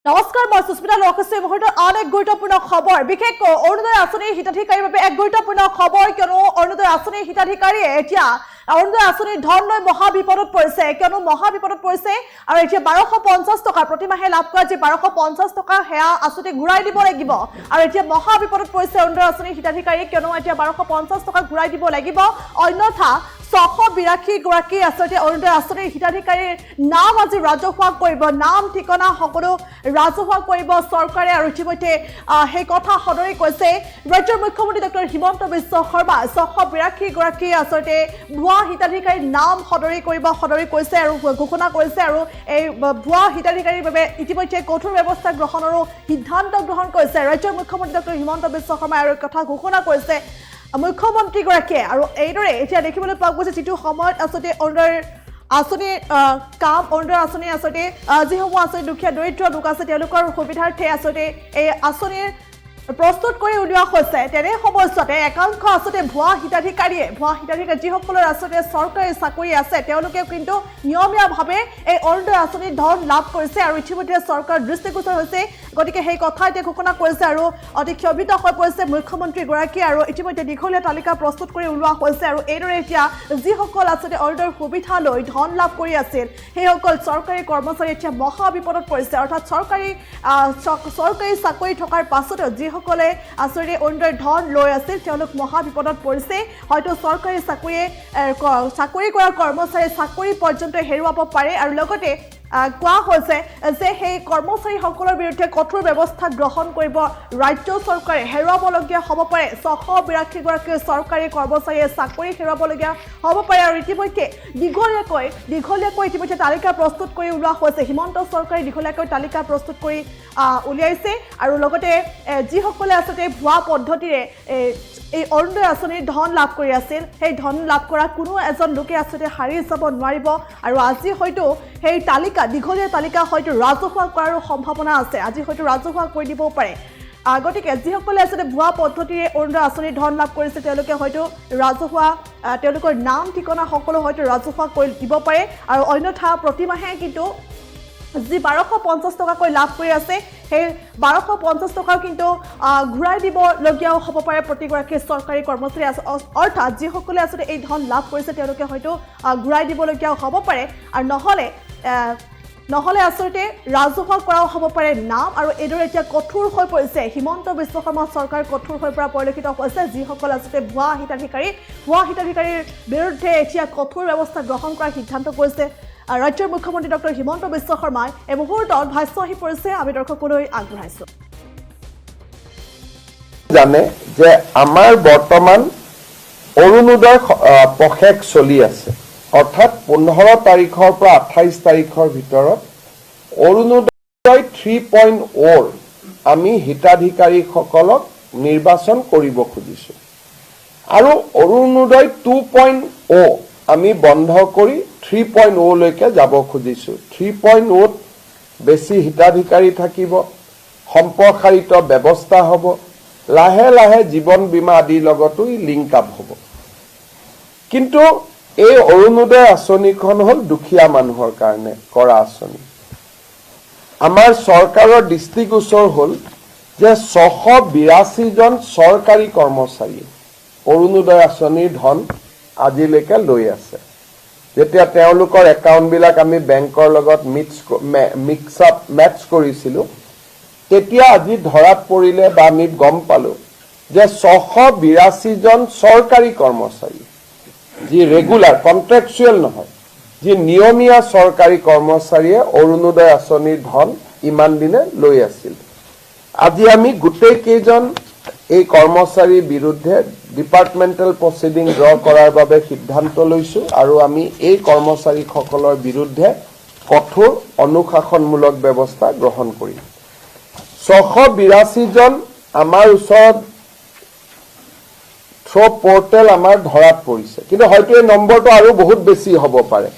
নমস্কাৰ মই সুস্মিতা লোকছে মুহূৰ্তৰ আন এক গুৰুত্বপূৰ্ণ খবৰ বিশেষকৈ অৰুণোদয় আঁচনিৰ হিতাধিকাৰীৰ বাবে এক গুৰুত্বপূৰ্ণ খবৰ কিয়নো অৰুণোদয় আঁচনিৰ হিতাধিকাৰীয়ে এতিয়া অৰুণোদয় আঁচনিৰ ধন লৈ মহাবিপদত পৰিছে কিয়নো মহাবিপদত পৰিছে আৰু এতিয়া 1250 টকা প্ৰতিমাহে লাভ কৰা যে 1250 টকা হেয়া আঁচনি ঘূৰাই দিব লাগিব আৰু এতিয়া মহাবিপদত পৰিছে অৰুণোদয় আঁচনিৰ হিতাধিকাৰী কিয়নো এতিয়া 1250 টকা ঘূৰাই দিব লাগিব অন্যথা 682 গৰাকী আচলতে অৰুণোদয় আঁচনিৰ হিতাধিকাৰীৰ নাম আজি ৰাজহুৱা কৰিব নাম ঠিকনা সকলো ৰাজহুৱা কৰিব চৰকাৰে আৰু ইতিমধ্যে সেই কথা সদৰি কৈছে ৰাজ্যৰ মুখ্যমন্ত্ৰী ডক্টৰ হিমন্ত বিশ্ব শৰ্মা 682 গৰাকী আচলতে ভুৱা হিতাধিকাৰীৰ নাম সদৰি কৈছে আৰু ঘোষণা কৰিছে আৰু এই ভুৱা হিতাধিকাৰীৰ বাবে ইতিমধ্যে কঠোৰ ব্যৱস্থা গ্ৰহণৰো সিদ্ধান্ত গ্ৰহণ কৰিছে ৰাজ্যৰ মুখ্যমন্ত্ৰী ডক্টৰ হিমন্ত বিশ্ব শৰ্মাই আৰু কথা ঘোষণা কৰিছে মুখ্যমন্ত্ৰীগৰাকীয়ে আৰু এইদৰে এতিয়া দেখিবলৈ পোৱা গৈছে যিটো সময়ত আচলতে অৰুণোদয় আঁচনিৰ কাম অৰুণোদয় আঁচনি আচলতে যিসমূহ আচলতে দুখীয়া দৰিদ্ৰ লোক আছে তেওঁলোকৰ সুবিধাৰ্থে আচলতে এই আঁচনিৰ প্ৰস্তুত কৰি উলিওৱা হৈছে তেনে সময়ছোৱাতে একাংশ আচলতে ভুৱা হিতাধিকাৰী যিসকলৰ আচলতে চৰকাৰী চাকৰি আছে তেওঁলোকে কিন্তু নিয়মীয়াভাৱে এই অৰুণোদয় আঁচনিৰ ধন লাভ কৰিছে আৰু ইতিমধ্যে চৰকাৰ দৃষ্টিগোচৰ হৈছে গতিকে সেই কথা এতিয়া ঘোষণা কৰিছে আৰু অতি ক্ষোভিত হৈ পৰিছে মুখ্যমন্ত্ৰীগৰাকী আৰু ইতিমধ্যে দীঘলীয়া তালিকা প্ৰস্তুত কৰি উলিওৱা হৈছে আৰু এইদৰে এতিয়া যিসকল আচলতে অৰুণোদয়ৰ সুবিধা লৈ ধন লাভ কৰি আছিল সেইসকল চৰকাৰী কৰ্মচাৰী এতিয়া মহাবিপদত পৰিছে অৰ্থাৎ চৰকাৰী চাকৰি থকাৰ পাছতো যিসকলে আচলতে অৰুণোদয়ৰ ধন লৈ আছিল তেওঁলোক মহাবিপদত পৰিছে হয়তো চৰকাৰী চাকৰি কৰা কৰ্মচাৰী চাকৰি পৰ্যন্ত হেৰুৱাব পাৰে আৰু লগতে কোৱা হৈছে যে সেই কৰ্মচাৰীসকলৰ বিৰুদ্ধে কঠোৰ ব্যৱস্থা গ্ৰহণ কৰিব ৰাজ্য চৰকাৰে হেৰুৱাবলগীয়া হ'ব পাৰে 682 গৰাকী চৰকাৰী কৰ্মচাৰীয়ে চাকৰি হেৰুৱাবলগীয়া হ'ব পাৰে আৰু ইতিমধ্যে দীঘলীয়াকৈ ইতিমধ্যে তালিকা প্ৰস্তুত কৰি উলিওৱা হৈছে হিমন্ত চৰকাৰে দীঘলীয়াকৈ তালিকা প্ৰস্তুত কৰি উলিয়াইছে আৰু লগতে যিসকলে আচলতে ভুৱা পদ্ধতিৰে এই অৰুণোদয় আঁচনিৰ ধন লাভ কৰি আছিল সেই ধন লাভ কৰা কোনো এজন লোকে আচলতে হাৰি যাব নোৱাৰিব আৰু আজি হয়তো সেই দীঘলীয়া তালিকা হয়তো ৰাজহুৱা কৰাৰো সম্ভাৱনা আছে আজি হয়তো ৰাজহুৱা কৰি দিবও পাৰে গতিকে যিসকলে আচলতে ভুৱা পদ্ধতিৰে অৰুণোদয় আঁচনিৰ ধন লাভ কৰিছে তেওঁলোকে হয়তো ৰাজহুৱা তেওঁলোকৰ নাম ঠিকনা সকলো হয়তো ৰাজহুৱা কৰি দিব পাৰে আৰু অন্যথা প্ৰতিমাহে কিন্তু যি 1250 টকাকৈ লাভ কৰি আছে সেই 1250 টকাও কিন্তু ঘূৰাই দিবলগীয়াও হ'ব পাৰে প্ৰতিগৰাকী চৰকাৰী কৰ্মচাৰী অৰ্থাৎ যিসকলে আচলতে এই ধন লাভ কৰিছে তেওঁলোকে হয়তো ঘূৰাই দিবলগীয়াও হ'ব পাৰে আৰু নহ'লে আচলতে ৰাজহুৱা কৰাও হ'ব পাৰে নাম আৰু এইদৰে এতিয়া কঠোৰ হৈ পৰিছে হিমন্ত বিশ্ব শৰ্মা চৰকাৰ কঠোৰ হৈ পৰা পৰিলক্ষিত হৈছে যিসকল আচলতে ভুৱা হিতাধিকাৰীৰ বিৰুদ্ধে এতিয়া কঠোৰ ব্যৱস্থা গ্ৰহণ কৰাৰ সিদ্ধান্ত কৰিছে ৰাজ্যৰ মুখ্যমন্ত্ৰী ডক্টৰ হিমন্ত বিশ্ব শৰ্মাই এই মুহূৰ্তত ভাষ্য আহি পৰিছে আমি দৰ্শকলৈ আগবঢ়াইছোঁ জানে যে আমাৰ বৰ্তমান অৰুণোদয় পষেক চলি আছে অৰ্থাৎ 15 তাৰিখৰ পৰা 28 তাৰিখৰ ভিতৰত অৰুণোদয় 3.0 আমি হিতাধিকাৰীসকলক নিৰ্বাচন কৰিব খুজিছোঁ আৰু অৰুণোদয় 2.0 আমি বন্ধ কৰি 3.0 লৈকে যাব খুজিছোঁ 3.0 ত বেছি হিতাধিকাৰী থাকিব সম্প্ৰসাৰিত ব্যৱস্থা হ'ব লাহে লাহে জীৱন বীমা আদিৰ লগতো লিংক আপ হ'ব কিন্তু এই অৰুণোদয় আঁচনিখন হ'ল দুখীয়া মানুহৰ কাৰণে কৰা আঁচনি আমাৰ চৰকাৰৰ দৃষ্টিগোচৰ হ'ল যে 682 জন চৰকাৰী কৰ্মচাৰী অৰুণোদয় আঁচনিৰ ধন আজিলৈকে লৈ আছে যেতিয়া তেওঁলোকৰ একাউণ্টবিলাক আমি বেংকৰ লগত মেটচ কৰিছিলোঁ তেতিয়া আজি ধৰাত পৰিলে বা আমি গম পালোঁ যে 682 জন চৰকাৰী কৰ্মচাৰী যি ৰেগুলাৰ কন্ট্ৰেকচুৱেল নহয় যি নিয়মীয়া চৰকাৰী কৰ্মচাৰীয়ে অৰুণোদয় আঁচনিৰ ধন ইমান দিনে লৈ আছিল আজি আমি গোটেই কেইজন এই কৰ্মচাৰীৰ বিৰুদ্ধে ডিপাৰ্টমেণ্টেল প্ৰচিডিং ড্ৰ কৰাৰ বাবে সিদ্ধান্ত লৈছোঁ আৰু আমি এই কৰ্মচাৰীসকলৰ বিৰুদ্ধে কঠোৰ অনুশাসনমূলক ব্যৱস্থা গ্ৰহণ কৰিম 682 জন আমাৰ ওচৰত থ্ৰ পৰ্টেল আমাৰ ধৰাত পৰিছে কিন্তু হয়তো এই নম্বৰটো আৰু বহুত বেছি হ'ব পাৰে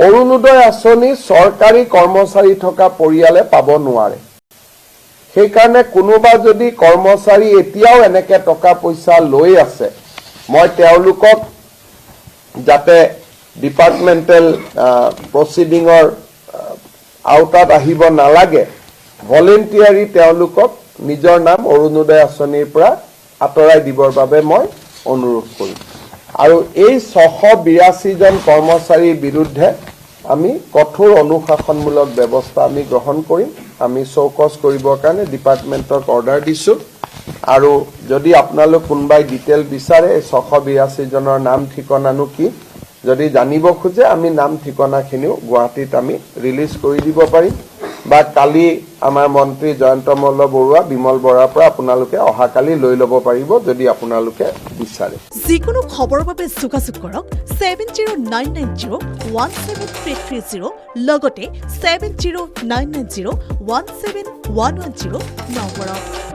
অৰুণোদয় আঁচনি চৰকাৰী কৰ্মচাৰী থকা পৰিয়ালে পাব নোৱাৰে সেইকাৰণে কোনোবা যদি কৰ্মচাৰী এতিয়াও এনেকৈ টকা পইচা লৈ আছে মই তেওঁলোকক যাতে ডিপাৰ্টমেণ্টেল প্ৰচিডিঙৰ আওতাত আহিব নালাগে ভলেণ্টিয়াৰী তেওঁলোকক নিজৰ নাম অৰুণোদয় আঁচনিৰ পৰা আঁতৰাই দিবৰ বাবে মই অনুৰোধ কৰিম আৰু এই 682 জন কৰ্মচাৰীৰ বিৰুদ্ধে আমি কঠোৰ অনুশাসনমূলক ব্যৱস্থা আমি গ্ৰহণ কৰিম আমি চৌকছ কৰিবৰ কাৰণে ডিপাৰ্টমেণ্টক অৰ্ডাৰ দিছোঁ আৰু যদি আপোনালোক কোনোবাই ডিটেইল বিচাৰে 682 জনৰ নাম ঠিকনানো কি যদি জানিব খোজে আমি নাম ঠিকনাখিনিও গুৱাহাটীত আমি ৰিলিজ কৰি দিব পাৰিম বা কালি আমাৰ মন্ত্ৰী জয়ন্ত মল্ল বৰুৱা বিমল বৰাৰ পৰা আপোনালোকে অহাকালি লৈ ল'ব পাৰিব যদি আপোনালোকে বিচাৰে যিকোনো খবৰৰ বাবে যোগাযোগ কৰক 7099017330 লগতে 7099017110 নম্বৰত